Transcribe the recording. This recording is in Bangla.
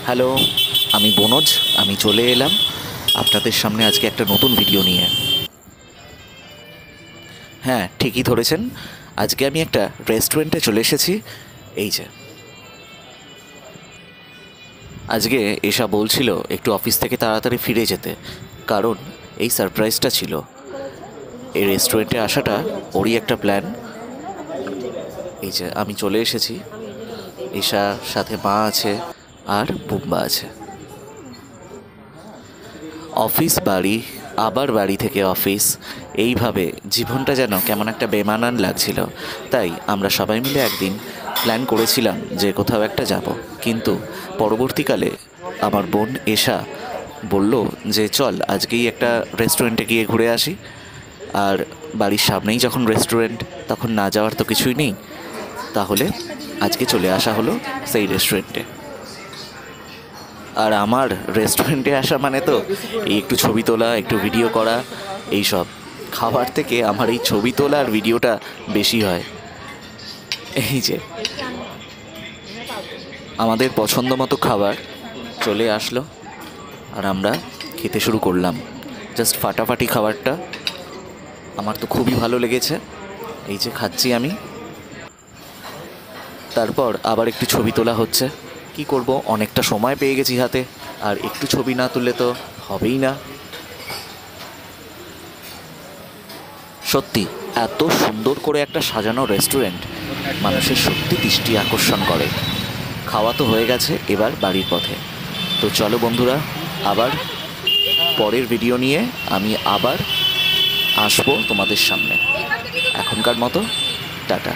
হ্যালো, আমি বনজ। আমি চলে এলাম আপনাদের সামনে আজকে একটা নতুন ভিডিও নিয়ে। হ্যাঁ, ঠিকই ধরেছেন, আজকে আমি একটা রেস্টুরেন্টে চলে এসেছি। এই যে আজকে এসা বলছিল একটু অফিস থেকে তাড়াতাড়ি ফিরে যেতে, কারণ এই সারপ্রাইজটা ছিল। এই রেস্টুরেন্টে আসাটা ওরই একটা প্ল্যান। এই যে আমি চলে এসেছি, এশার সাথে মা আছে আর বুম্বা আছে। অফিস বাড়ি, আবার বাড়ি থেকে অফিস, এইভাবে জীবনটা যেন কেমন একটা বেমানান লাগছিল। তাই আমরা সবাই মিলে একদিন প্ল্যান করেছিলাম যে কোথাও একটা যাব, কিন্তু পরবর্তীকালে আমার বোন এশা বলল যে চল আজকেই একটা রেস্টুরেন্টে গিয়ে ঘুরে আসি। আর বাড়ির সামনেই যখন রেস্টুরেন্ট, তখন না যাওয়ার তো কিছুই নেই। তাহলে আজকে চলে আসা হলো সেই রেস্টুরেন্টে। আর আমার রেস্টুরেন্টে আসা মানে তো এই একটু ছবি তোলা, একটু ভিডিও করা, এই সব। খাবার থেকে আমার এই ছবি তোলা আর ভিডিওটা বেশি হয়। এই যে আমাদের পছন্দ মতো খাবার চলে আসলো, আর আমরা খেতে শুরু করলাম। জাস্ট ফাটাফাটি খাবারটা আমার তো খুবই ভালো লেগেছে। এই যে খাচ্ছি আমি, তারপর আবার একটু ছবি তোলা হচ্ছে। কি করব, অনেকটা সময় পেয়ে গেছি হাতে, আর একটু ছবি না তুললে তো হবেই না। সত্যি এত সুন্দর করে একটা সাজানো রেস্টুরেন্ট মানুষের সত্যি দৃষ্টি আকর্ষণ করে। খাওয়া তো হয়ে গেছে, এবার বাড়ির পথে। তো চলো বন্ধুরা, আবার পরের ভিডিও নিয়ে আমি আবার আসবো তোমাদের সামনে। এখনকার মতো টাটা।